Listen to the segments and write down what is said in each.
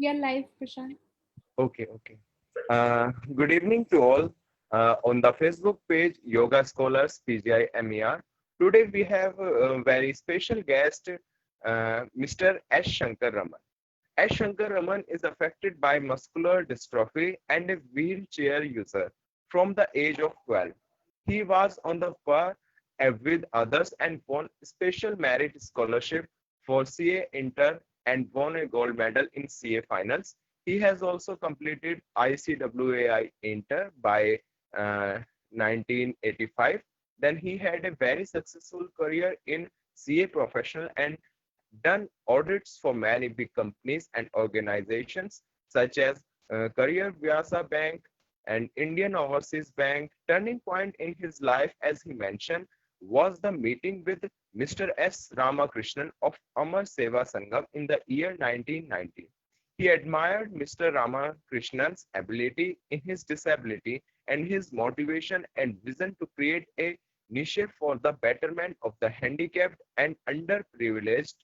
We are live, Prashant. Okay. Good evening to all. On the Facebook page Yoga Scholars PGI MER. Today we have a very special guest, Mr. S. Shankar Raman. S. Shankar Raman is affected by muscular dystrophy and a wheelchair user from the age of 12. He was on the par with others and won special merit scholarship for CA Inter and won a gold medal in CA finals. He has also completed ICWAI Inter by 1985. Then he had a very successful career in CA professional and done audits for many big companies and organizations such as Career Vyasa Bank and Indian Overseas Bank. Turning point in his life, as he mentioned, was the meeting with Mr. S. Ramakrishnan of Amar Seva Sangam in the year 1990. He admired Mr. Ramakrishnan's ability in his disability and his motivation and vision to create a niche for the betterment of the handicapped and underprivileged.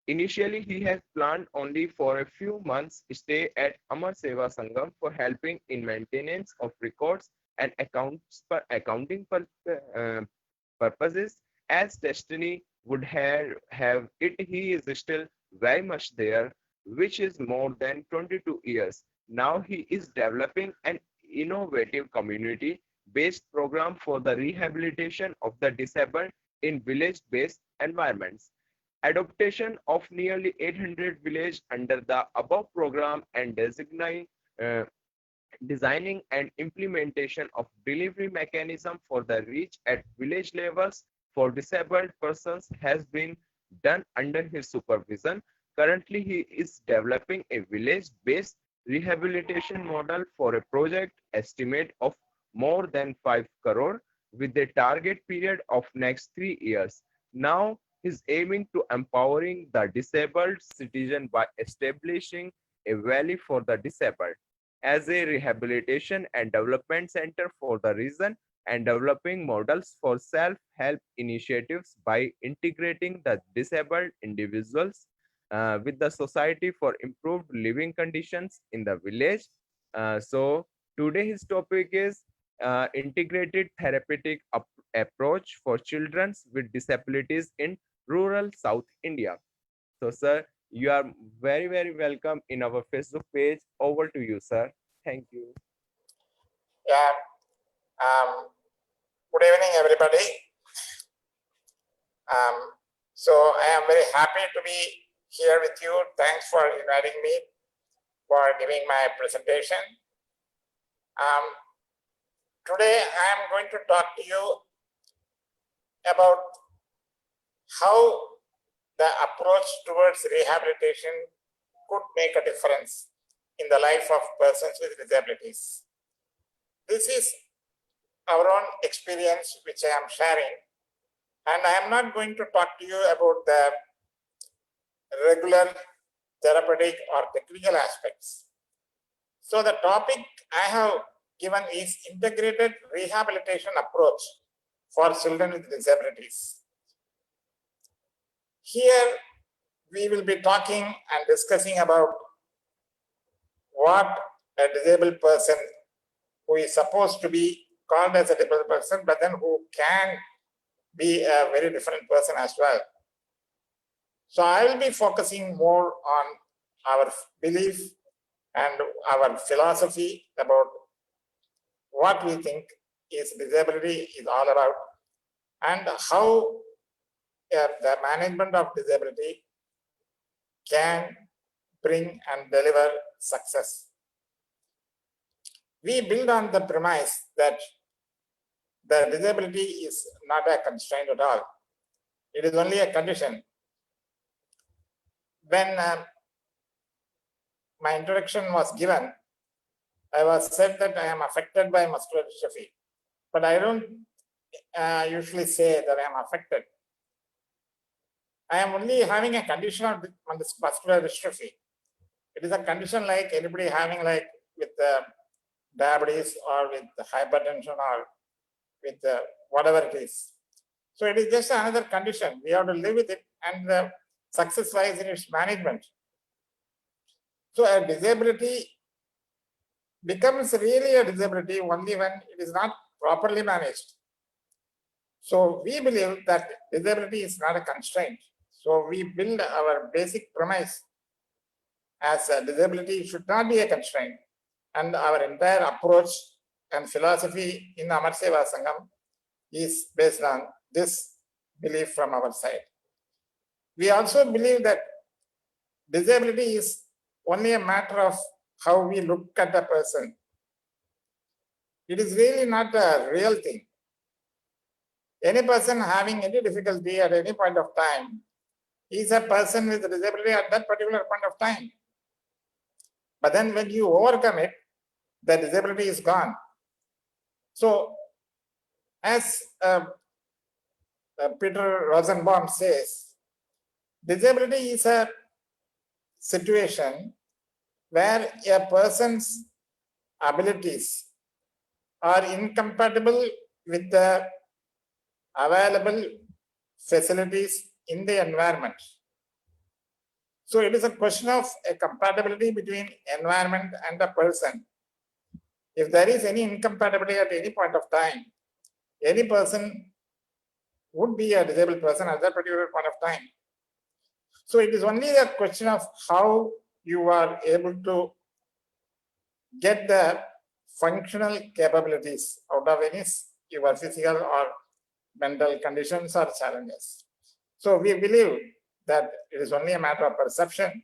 Initially, he has planned only for a few months stay at Amar Seva Sangam for helping in maintenance of records and purposes. As destiny would have it, he is still very much there, which is more than 22 years. Now he is developing an innovative community-based program for the rehabilitation of the disabled in village-based environments. Adaptation of nearly 800 villages under the above program and uh, designing and implementation of delivery mechanism for the reach at village levels for disabled persons has been done under his supervision. Currently, he is developing a village-based rehabilitation model for a project estimate of more than 5 crore with a target period of next 3 years. Now, is aiming to empowering the disabled citizen by establishing a valley for the disabled as a rehabilitation and development center for the region and developing models for self-help initiatives by integrating the disabled individuals with the society for improved living conditions in the village. So today his topic is integrated therapeutic approach for children with disabilities in rural South India. So, sir, you are very welcome in our Facebook page. Over to you, sir. Thank you. Yeah. Good evening, everybody. So I am very happy to be here with you. Thanks for inviting me for giving my presentation. Today I am going to talk to you about how the approach towards rehabilitation could make a difference in the life of persons with disabilities. This is our own experience which I am sharing, and I am not going to talk to you about the regular therapeutic or technical aspects. So the topic I have given is integrated rehabilitation approach for children with disabilities. Here we will be talking and discussing about what a disabled person who is supposed to be called as a disabled person, but then who can be a very different person as well. So I will be focusing more on our belief and our philosophy about what we think is disability is all about and how the management of disability can bring and deliver success. We build on the premise that the disability is not a constraint at all. It is only a condition. When my introduction was given, I was said that I am affected by muscular dystrophy, but I don't usually say that I am affected. I am only having a condition of muscular dystrophy. It is a condition like anybody having like with diabetes or with hypertension or with whatever it is. So it is just another condition. We have to live with it, and the success lies in its management. So a disability becomes really a disability only when it is not properly managed. So we believe that disability is not a constraint. So we build our basic premise as a disability should not be a constraint. And our entire approach and philosophy in Amar Seva Sangam is based on this belief from our side. We also believe that disability is only a matter of how we look at the person. It is really not a real thing. Any person having any difficulty at any point of time is a person with a disability at that particular point of time. But then when you overcome it, the disability is gone. So as Peter Rosenbaum says, disability is a situation where a person's abilities are incompatible with the available facilities in the environment. So it is a question of a compatibility between environment and the person. If there is any incompatibility at any point of time, any person would be a disabled person at that particular point of time. So it is only a question of how you are able to get the functional capabilities out of any your physical or mental conditions or challenges. So we believe that it is only a matter of perception.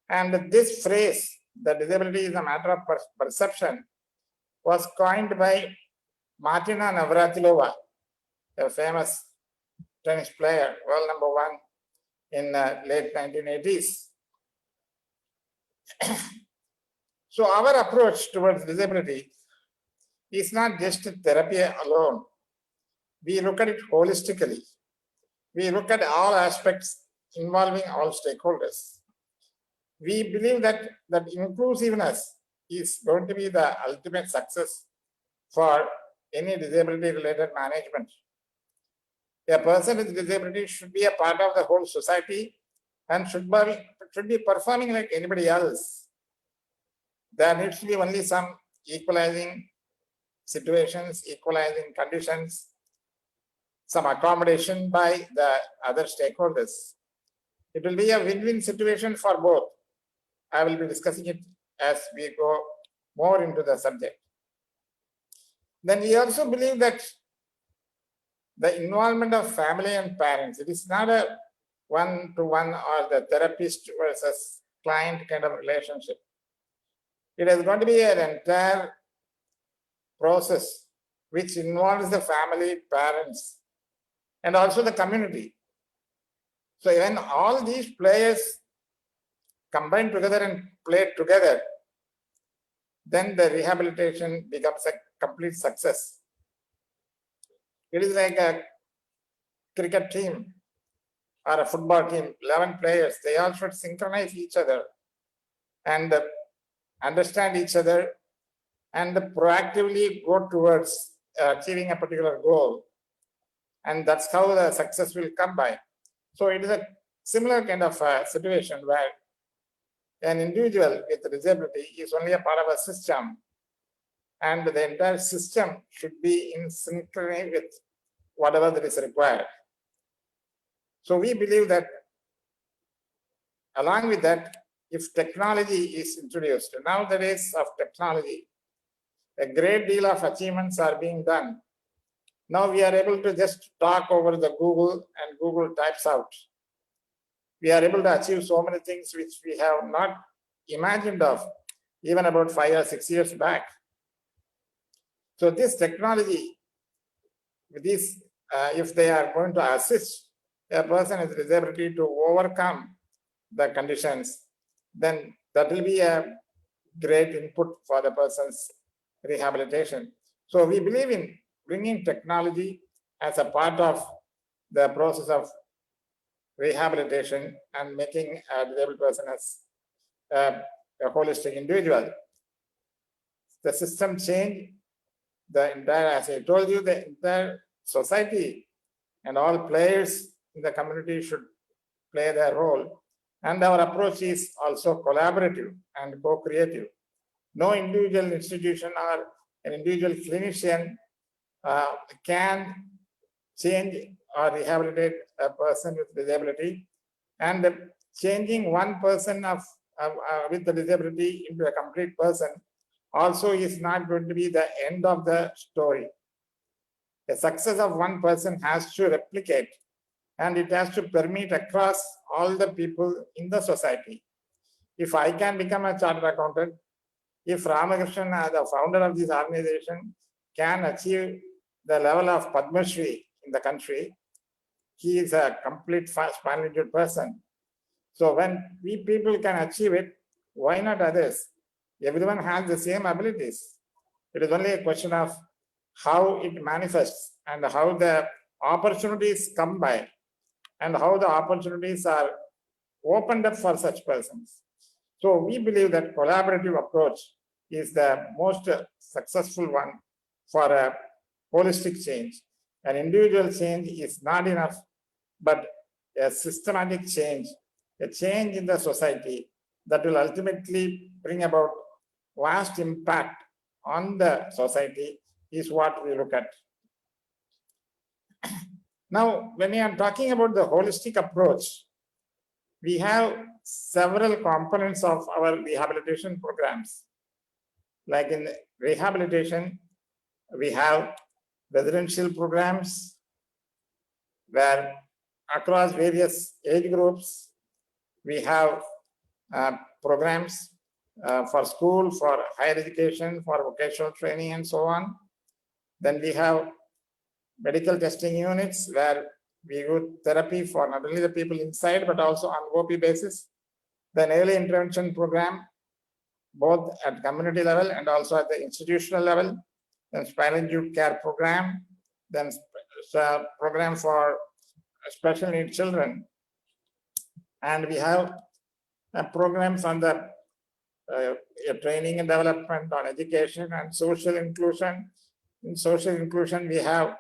And this phrase, the disability is a matter of perception, was coined by Martina Navratilova, a famous tennis player, world #1 in late 1980s. So our approach towards disability is not just therapy alone. We look at it holistically. We look at all aspects involving all stakeholders. We believe that inclusiveness is going to be the ultimate success for any disability-related management. A person with disability should be a part of the whole society and should be performing like anybody else. There needs to be only some equalizing situations, equalizing conditions, some accommodation by the other stakeholders. It will be a win-win situation for both. I will be discussing it as we go more into the subject. Then we also believe that the involvement of family and parents, it is not a one-to-one or the therapist versus client kind of relationship. It is going to be an entire process which involves the family, parents, and also the community. So when all these players combine together and play together, then the rehabilitation becomes a complete success. It is like a cricket team or a football team, 11 players, they all should synchronize each other and understand each other and proactively go towards achieving a particular goal. And that's how the success will come by. So it is a similar kind of situation where an individual with a disability is only a part of a system, and the entire system should be in synchrony with whatever that is required. So we believe that along with that, if technology is introduced, now the days of technology, a great deal of achievements are being done. Now we are able to just talk over the Google and Google types out. We are able to achieve so many things which we have not imagined of even about 5 or 6 years back. So this technology, this, if they are going to assist a person with disability to overcome the conditions, then that will be a great input for the person's rehabilitation. So we believe in bringing technology as a part of the process of rehabilitation and making a disabled person as a holistic individual. The system change, the entire, as I told you, the entire society and all players in the community should play their role. And our approach is also collaborative and co-creative. No individual institution or an individual clinician can change or rehabilitate a person with disability, and changing one person with the disability into a complete person also is not going to be the end of the story. The success of one person has to replicate, and it has to permeate across all the people in the society. If I can become a chartered accountant, if Ramakrishnan, the founder of this organization, can achieve the level of Padma Shri in the country, he is a complete spinal injured person. So when we people can achieve it, why not others? Everyone has the same abilities. It is only a question of how it manifests and how the opportunities come by and how the opportunities are opened up for such persons. So we believe that collaborative approach is the most successful one for a holistic change. An individual change is not enough, but a systematic change, a change in the society that will ultimately bring about vast impact on the society is what we look at. Now, when we are talking about the holistic approach, we have several components of our rehabilitation programs. Like in rehabilitation, we have residential programs where across various age groups, we have programs for school, for higher education, for vocational training, and so on. Then we have medical testing units where we do therapy for not only the people inside, but also on OP basis. Then early intervention program, both at community level and also at the institutional level. Then spinal injury care program, then program for special needs children. And we have programs on the training and development on education and social inclusion. In social inclusion, we have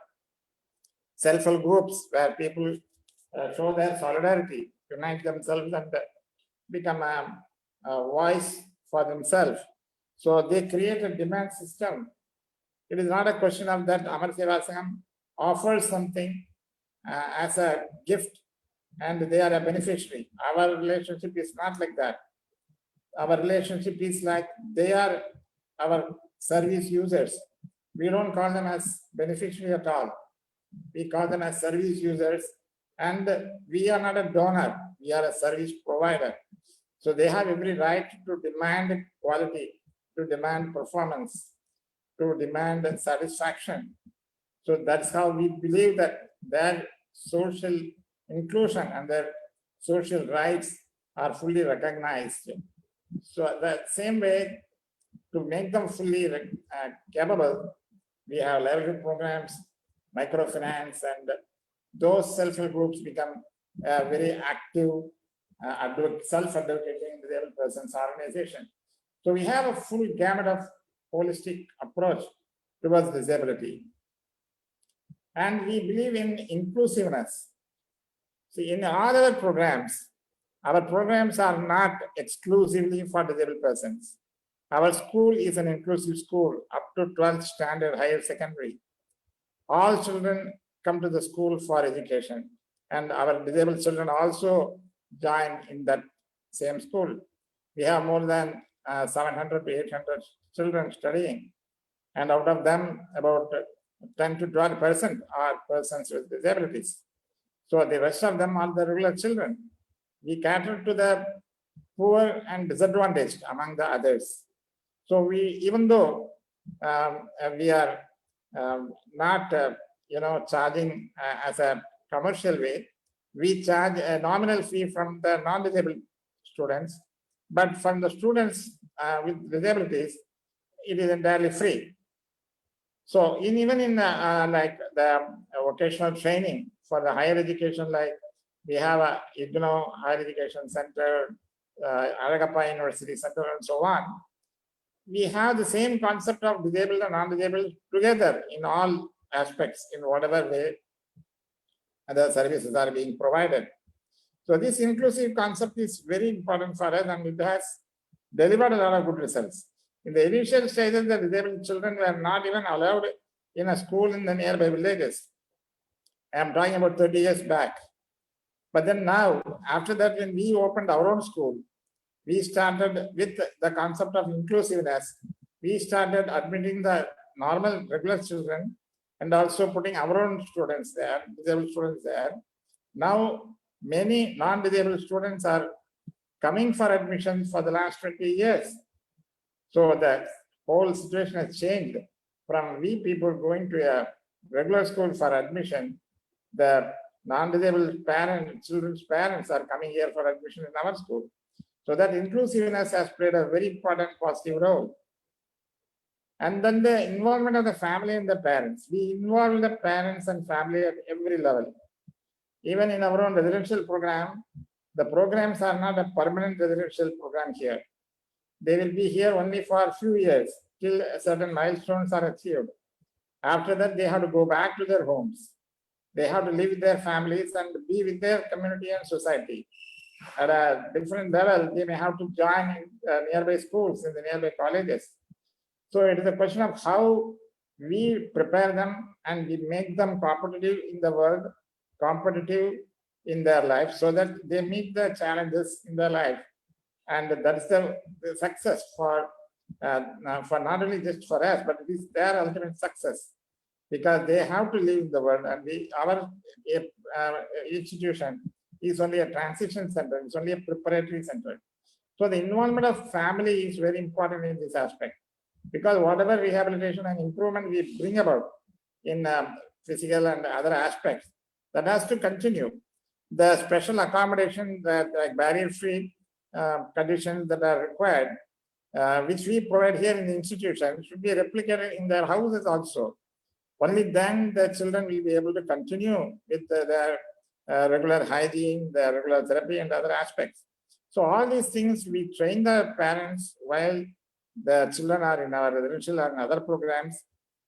self-help groups where people show their solidarity, unite themselves and become a voice for themselves. So they create a demand system. It is not a question of that Amar Seva Sangam offers something as a gift and they are a beneficiary. Our relationship is not like that. Our relationship is like they are our service users. We don't call them as beneficiary at all. We call them as service users, and we are not a donor, we are a service provider. So they have every right to demand quality, to demand performance, to demand satisfaction. So that's how we believe that their social inclusion and their social rights are fully recognized. So the same way, to make them fully capable, we have livelihood programs, microfinance, and those self-help groups become very active, self-advocating disabled persons organization. So we have a full gamut of holistic approach towards disability. And we believe in inclusiveness. See, in all our programs are not exclusively for disabled persons. Our school is an inclusive school up to 12th standard higher secondary. All children come to the school for education, and our disabled children also join in that same school. We have more than 700 to 800 children studying, and out of them, about 10 to 12% are persons with disabilities. So the rest of them are the regular children. We cater to the poor and disadvantaged among the others. So we, even though we are not, charging as a commercial way, we charge a nominal fee from the non-disabled students, but from the students with disabilities, it is entirely free. So even in like the vocational training for the higher education, like we have a higher education center, Aragappa University Center, and so on. We have the same concept of disabled and non-disabled together in all aspects, in whatever way the services are being provided. So this inclusive concept is very important for us, and it has delivered a lot of good results. In the initial stages, the disabled children were not even allowed in a school in the nearby villages. I am talking about 30 years back. But then now, after that, when we opened our own school, we started with the concept of inclusiveness. We started admitting the normal, regular children and also putting our own students there, disabled students there. Now, many non-disabled students are coming for admission for the last 20 years. So the whole situation has changed from we people going to a regular school for admission. The non-disabled parents, children's parents are coming here for admission in our school. So that inclusiveness has played a very important positive role. And then the involvement of the family and the parents. We involve the parents and family at every level. Even in our own residential program, the programs are not a permanent residential program here. They will be here only for a few years till certain milestones are achieved. After that, they have to go back to their homes. They have to live with their families and be with their community and society. At a different level, they may have to join in nearby schools, in the nearby colleges. So it is a question of how we prepare them and we make them competitive in the world, competitive in their life, so that they meet the challenges in their life. And that is the success for not only just for us, but it is their ultimate success, because they have to live in the world, and our institution is only a transition center, it's only a preparatory center. So the involvement of family is very important in this aspect, because whatever rehabilitation and improvement we bring about in physical and other aspects, that has to continue. The special accommodation, that like barrier-free conditions that are required, which we provide here in the institution, should be replicated in their houses also. Only then the children will be able to continue with their regular hygiene, their regular therapy and other aspects. So all these things we train the parents while the children are in our residential and other programs.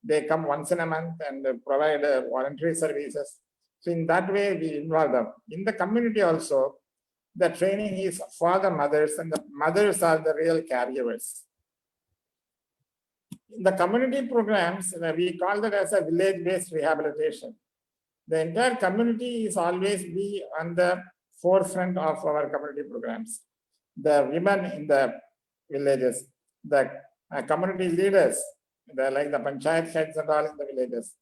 They come once in a month and provide voluntary services. So in that way, we involve them. In the community also, the training is for the mothers, and the mothers are the real caregivers. In the community programs, we call that as a village-based rehabilitation. The entire community is always be on the forefront of our community programs. The women in the villages, the community leaders, like the panchayat heads and all in the villages,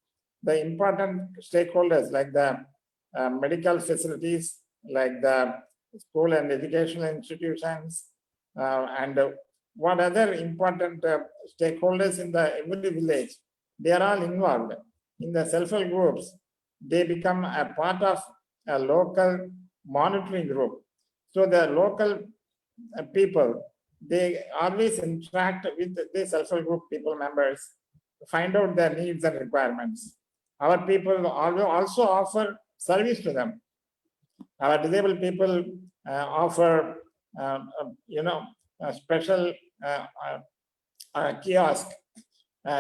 the important stakeholders like the medical facilities, like the school and educational institutions, and what other important stakeholders in the every village, they are all involved in the self-help groups. They become a part of a local monitoring group. So the local people, they always interact with the self-help group people members, find out their needs and requirements. Our people also offer service to them. Our disabled people offer, a special kiosk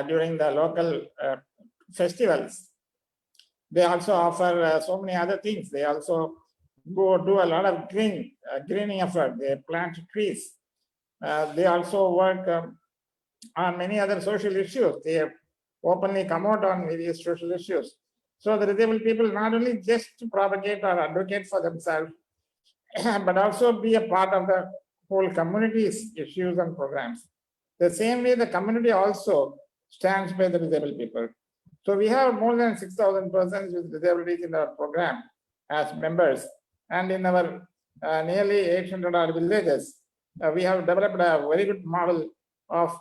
during the local festivals. They also offer so many other things. They also go do a lot of greening effort. They plant trees. They also work on many other social issues. They openly come out on various social issues. So the disabled people not only just propagate or advocate for themselves, but also be a part of the whole community's issues and programs. The same way the community also stands by the disabled people. So we have more than 6,000 persons with disabilities in our program as members, and in our nearly 800 odd villages, we have developed a very good model of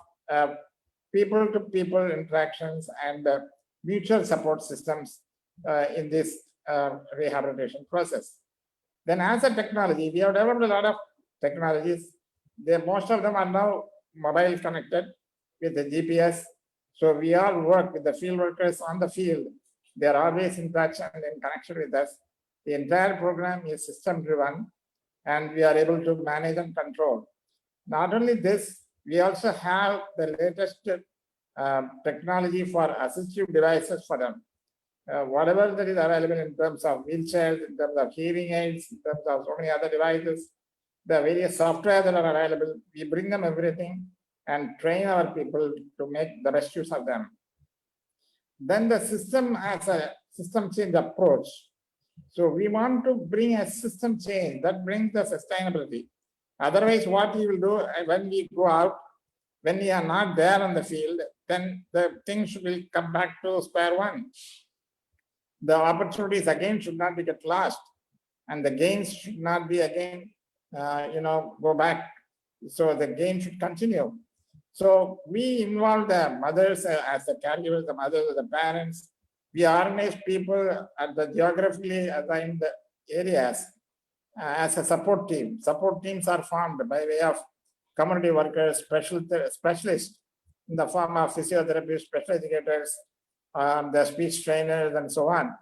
people-to-people interactions and mutual support systems in this rehabilitation process. Then as a technology, we have developed a lot of technologies. Most of them are now mobile connected with the GPS. So we all work with the field workers on the field. They are always in touch and in connection with us. The entire program is system driven, and we are able to manage and control. Not only this, we also have the latest technology for assistive devices for them. whatever that is available in terms of wheelchairs, in terms of hearing aids, in terms of so many other devices, the various software that are available, we bring them everything and train our people to make the best use of them. Then the system has a system change approach. So we want to bring a system change that brings the sustainability. Otherwise, what we will do when we go out, when we are not there on the field, then the things will come back to square one. The opportunities again should not be get lost, and the gains should not be again, go back. So the gain should continue. So we involve the mothers as the caregivers, the mothers, the parents. We organize people at the geographically assigned areas as a support team. Support teams are formed by way of community workers, specialists in the form of physiotherapists, special educators, the speech trainers, and so on.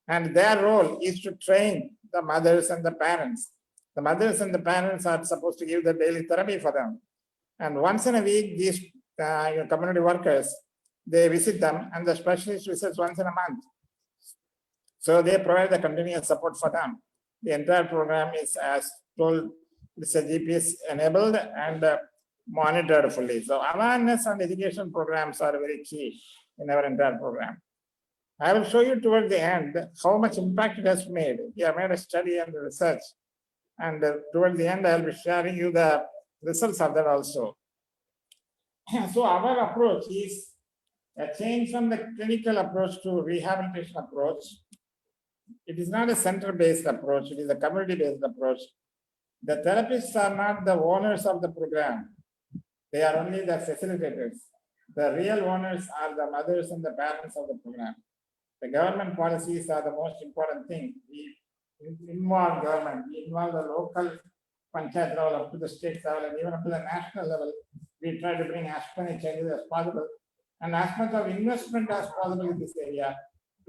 And their role is to train the mothers and the parents. The mothers and the parents are supposed to give the daily therapy for them. And once in a week, these community workers, they visit them, and the specialist visits once in a month. So they provide the continuous support for them. The entire program is, as told, it's a GPS enabled and monitored fully. So awareness and education programs are very key in our entire program. I will show you towards the end how much impact it has made. We have made a study and research, and towards the end, I will be sharing you the results of that also. So our approach is a change from the clinical approach to rehabilitation approach. It is not a center-based approach, it is a community-based approach. The therapists are not the owners of the program. They are only the facilitators. The real owners are the mothers and the parents of the program. The government policies are the most important thing. We involve government, we involve the local panchayat level up to the state level and even up to the national level. We try to bring as many changes as possible and as much of investment as possible in this area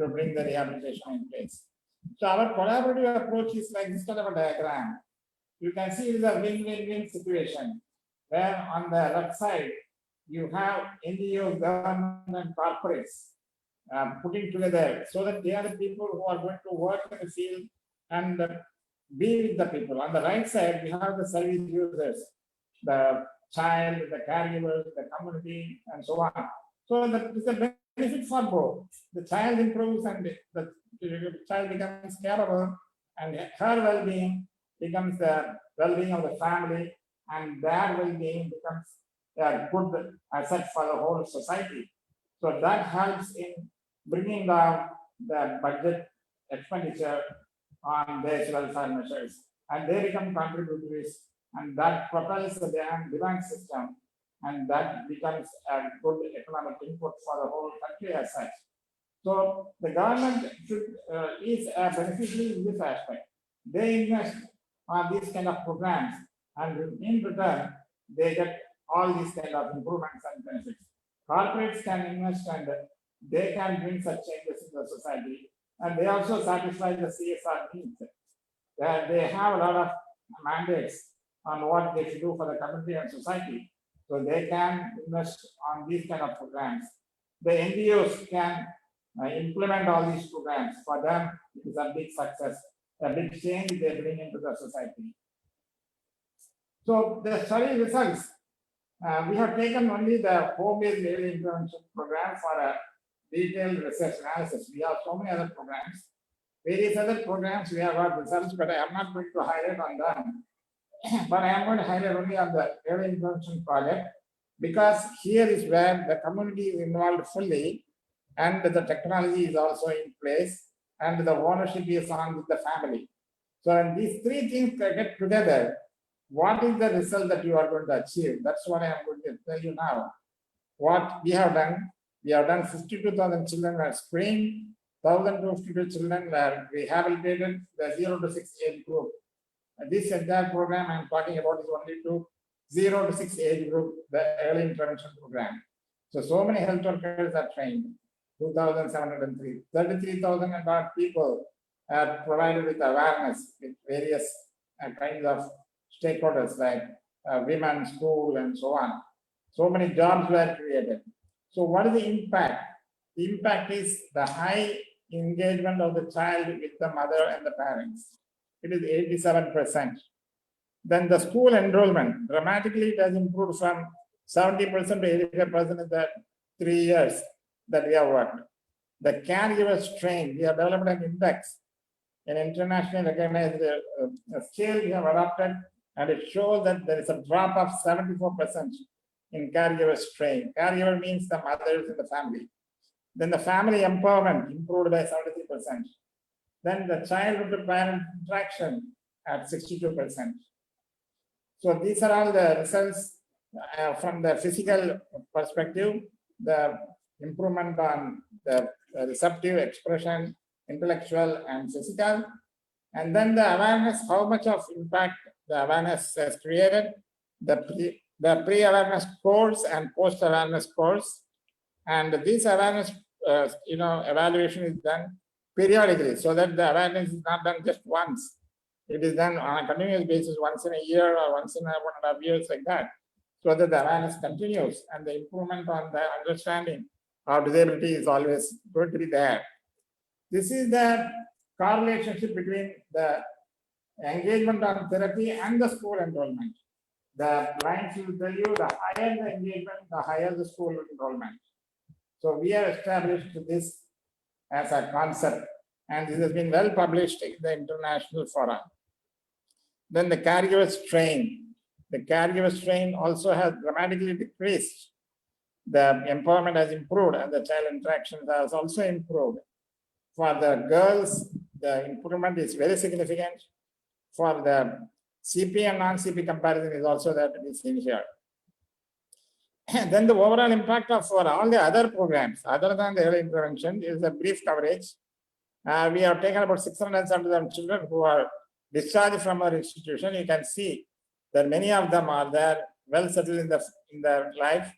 to bring the rehabilitation in place. So our collaborative approach is like this kind of a diagram. You can see it is a win-win-win situation where on the left side you have NGOs, government and corporates putting together so that they are the people who are going to work in the field and be with the people. On the right side, we have the service users, the child, the caregivers, the community, and so on. So that is a benefit for both. The child improves and the child becomes capable, and her well-being becomes the well-being of the family, and their well-being becomes a good asset for the whole society. So that helps in bringing down the budget expenditure on their welfare measures, and they become contributors, and that propels the demand system, and that becomes a good economic input for the whole country as such. So the government is a beneficiary in this aspect. They invest on these kind of programs, and in return, they get all these kind of improvements and benefits. Corporates can invest and they can bring such changes in the society, and they also satisfy the CSR needs. They have a lot of mandates on what they should do for the community and society, so they can invest on these kind of programs. The NGOs can implement all these programs. For them, it is a big success, a big change they bring into the society. So the study results, we have taken only the home-based early intervention program for a detailed research analysis. We have so many other programs. Various other programs we have got results, but I am not going to highlight on them. But I am going to highlight only on the early intervention project, because here is where the community is involved fully, and the technology is also in place, and the ownership is on with the family. So when these three things get together, what is the result that you are going to achieve? That's what I am going to tell you now. What we have done 52,000 children were screened, 1,252 children were rehabilitated, the 0 to 6 age group. And this entire program I'm talking about is only to 0 to 6 age group, the early intervention program. So many health workers are trained, 2,703, 33,000 people are provided with awareness with various kinds of stakeholders like women, school, and so on. So many jobs were created. So what is the impact? The impact is the high engagement of the child with the mother and the parents. It is 87%. Then the school enrollment, dramatically it has improved from 70% to 85% in the 3 years that we have worked. The caregiver strain, we have developed an index, an internationally recognized scale we have adopted, and it shows that there is a drop of 74% in caregiver strain. Caregiver means the mothers in the family. Then the family empowerment improved by 73%. Then the childhood to parent interaction at 62%. So these are all the results from the physical perspective, the improvement on the receptive expression, intellectual and physical, and then the awareness, how much of impact the awareness has created, the pre-awareness course and post-awareness course, and this awareness, evaluation is done periodically, so that the awareness is not done just once. It is done on a continuous basis, once in a year or once in 1.5 years, like that, so that the awareness continues and the improvement on the understanding of disability is always going to be there. This is the correlation between the engagement on therapy and the school enrollment. The lines will tell you the higher the engagement, the higher the school enrollment. So we have established this as a concept, and this has been well published in the international fora. Then the caregiver strain. The caregiver strain also has dramatically decreased. The empowerment has improved and the child interactions has also improved. For the girls, the improvement is very significant. For the CP and non-CP comparison is also that to be seen here. And then the overall impact of for all the other programs, other than the early intervention, is a brief coverage. We have taken about 677 children who are discharged from our institution. You can see that many of them are there, well settled in their life.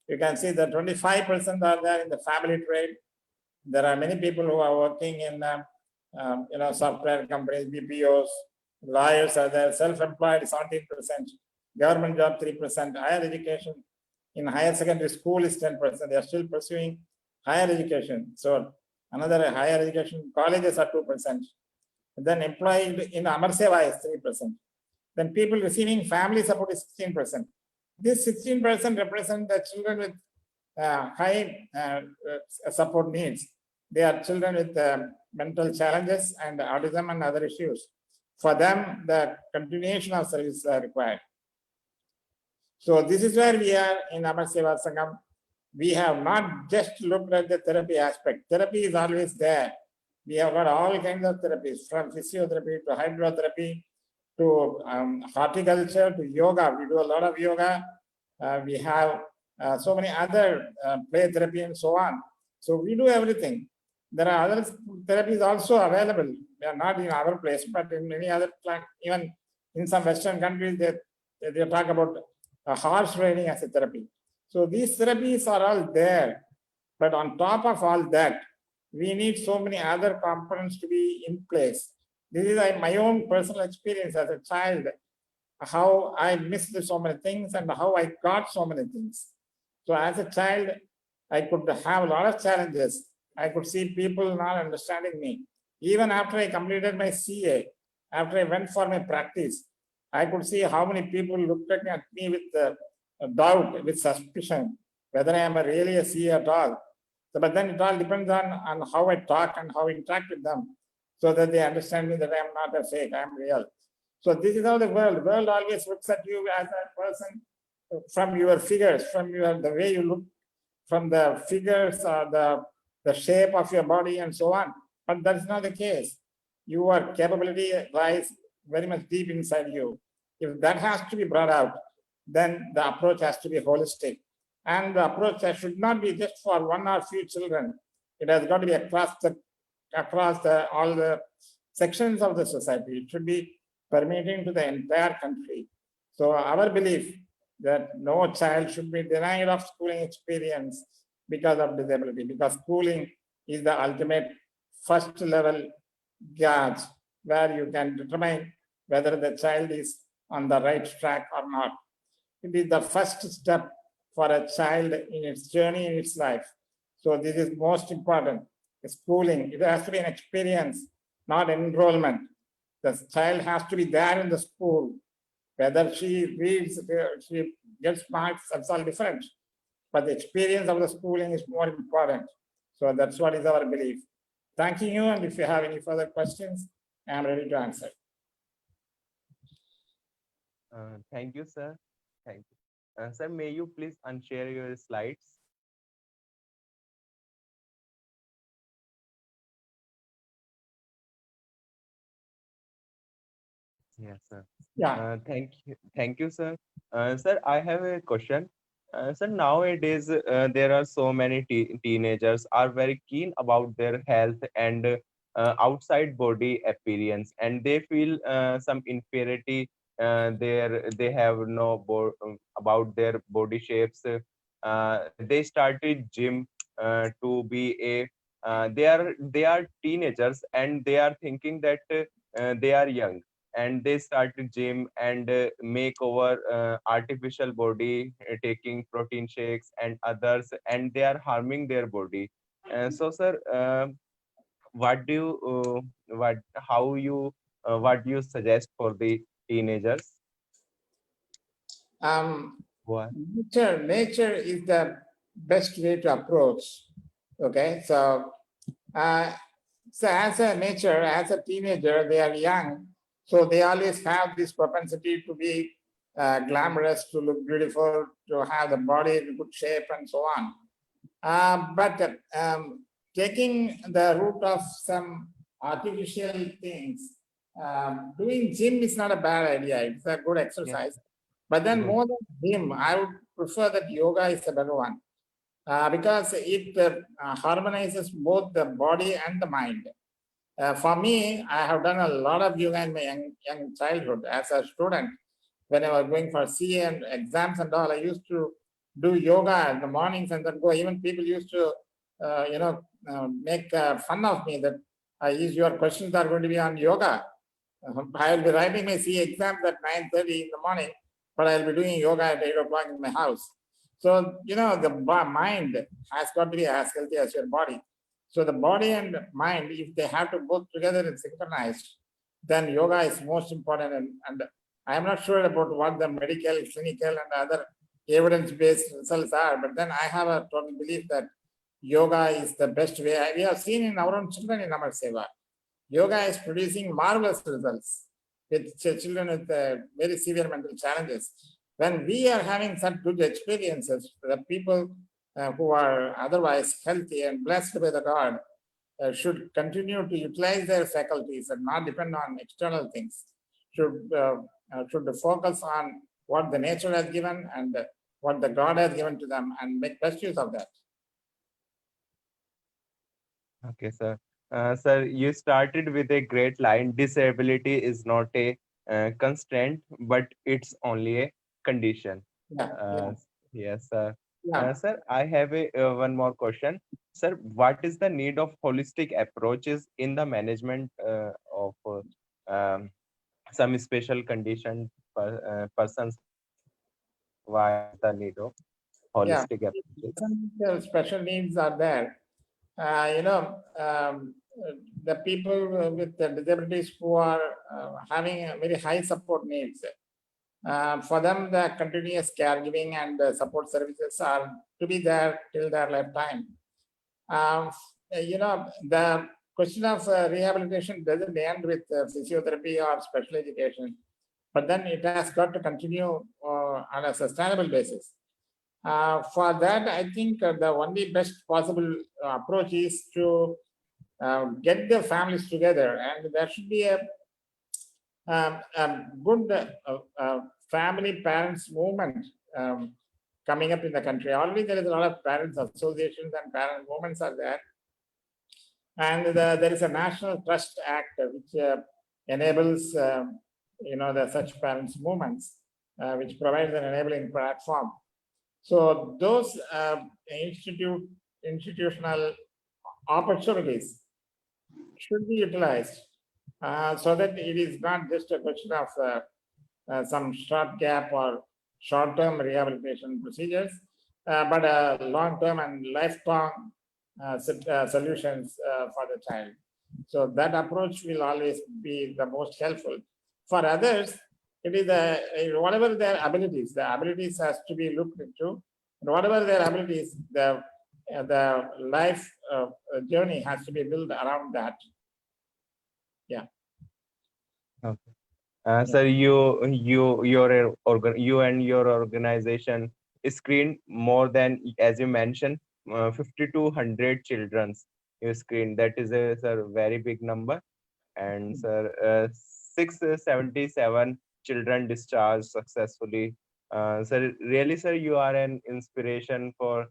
You can see that 25% are there in the family trade. There are many people who are working in software companies, BPOs, lawyers are there, self-employed 17%, government job 3%, higher education in higher secondary school is 10%. They are still pursuing higher education. So another higher education colleges are 2%. And then employed in Amar Seva is 3%. Then people receiving family support is 16%. This 16% represent the children with high support needs. They are children with mental challenges and autism and other issues. For them, the continuation of services are required. So this is where we are in Amar Seva Sangam. We have not just looked at the therapy aspect. Therapy is always there. We have got all kinds of therapies, from physiotherapy to hydrotherapy to horticulture to yoga. We do a lot of yoga. We have so many other play therapy and so on. So we do everything. There are other therapies also available. They are not in our place, but in many other, even in some Western countries, they talk about horse riding as a therapy. So these therapies are all there. But on top of all that, we need so many other components to be in place. This is my own personal experience as a child, how I missed so many things and how I got so many things. So as a child, I could have a lot of challenges. I could see people not understanding me. Even after I completed my CA, after I went for my practice, I could see how many people looked at me with doubt, with suspicion, whether I am really a CA at all. So, but then it all depends on how I talk and how I interact with them, so that they understand me that I am not a fake, I am real. So this is how the world always looks at you as a person from your figures, from the way you look, from the figures or the shape of your body and so on. But that is not the case. Your capability lies very much deep inside you. If that has to be brought out, then the approach has to be holistic. And the approach should not be just for one or few children. It has got to be across all the sections of the society. It should be permeating to the entire country. So our belief that no child should be denied of schooling experience because of disability, because schooling is the ultimate first level gauge where you can determine whether the child is on the right track or not. It is the first step for a child in its journey in its life. So this is most important. schooling. It has to be an experience, not enrollment. The child has to be there in the school. Whether she reads, she gets marks, that's all different. But the experience of the schooling is more important. So that's what is our belief. Thanking you, and if you have any further questions, I am ready to answer. Thank you, sir. Thank you. Sir, may you please unshare your slides? Yes, sir. Yeah. Thank you, sir. Sir, I have a question. Sir, nowadays there are so many teenagers are very keen about their health and outside body appearance, and they feel some inferiority. They have no about their body shapes. They started gym to be a. They are teenagers and they are thinking that they are young, and they start to gym and make over artificial body, taking protein shakes and others, and they are harming their body. So sir, what do you what how you what do you suggest for the teenagers? What? Nature is the best way to approach. Okay, uh, so as a nature, as a teenager, they are young, so they always have this propensity to be glamorous, to look beautiful, to have the body in good shape, and so on. But taking the route of some artificial things, doing gym is not a bad idea. It's a good exercise. But then Good. more than gym, I would prefer that yoga is a better one because it harmonizes both the body and the mind. For me, I have done a lot of yoga in my young childhood as a student. When I was going for CA and exams and all, I used to do yoga in the mornings and then go. Even people used to, make fun of me that your questions are going to be on yoga. I will be writing my CA exams at 9:30 in the morning, but I'll be doing yoga at 8 o'clock in my house. So, the mind has got to be as healthy as your body. So the body and mind, if they have to go together and synchronized, then yoga is most important. And I am not sure about what the medical, clinical, and other evidence-based results are, but then I have a total belief that yoga is the best way. We have seen in our own children in Amar Seva. Yoga is producing marvelous results with children with very severe mental challenges. When we are having such good experiences, the people who are otherwise healthy and blessed by the God should continue to utilize their faculties and not depend on external things. Should focus on what the nature has given and what the God has given to them and make best use of that. Okay, sir. Sir, you started with a great line. Disability is not a constraint, but it's only a condition. Yeah. Yes, sir. Yeah. Sir, I have a one more question. Sir, what is the need of holistic approaches in the management of some special condition persons? Why the need of Yeah. holistic approaches? Some special needs are there. The people with the disabilities who are having very high support needs. For them, the continuous caregiving and support services are to be there till their lifetime. The question of rehabilitation doesn't end with physiotherapy or special education, but then it has got to continue on a sustainable basis. For that, I think the only best possible approach is to get the families together, and there should be a good family parents movement coming up in the country. Already there is a lot of parents associations and parent movements are there. And there is a National Trust Act which enables such parents movements, which provides an enabling platform. So those institutional opportunities should be utilized so that it is not just a question of some short gap or short-term rehabilitation procedures, but a long-term and lifelong solutions for the child. So that approach will always be the most helpful. For others, it is whatever their abilities, the abilities has to be looked into. And whatever their abilities, the life journey has to be built around that. Yeah. Okay. Sir, you and your organization screened more than, as you mentioned, 5,200 childrens you screened. That is a, sir, very big number. And sir, 677 children discharged successfully. Sir, really, sir, you are an inspiration for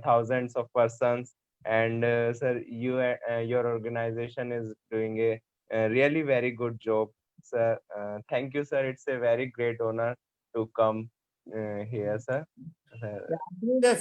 thousands of persons. And sir, your organization is doing a really very good job. Sir, thank you, sir. It's a very great honor to come here, sir. Yeah,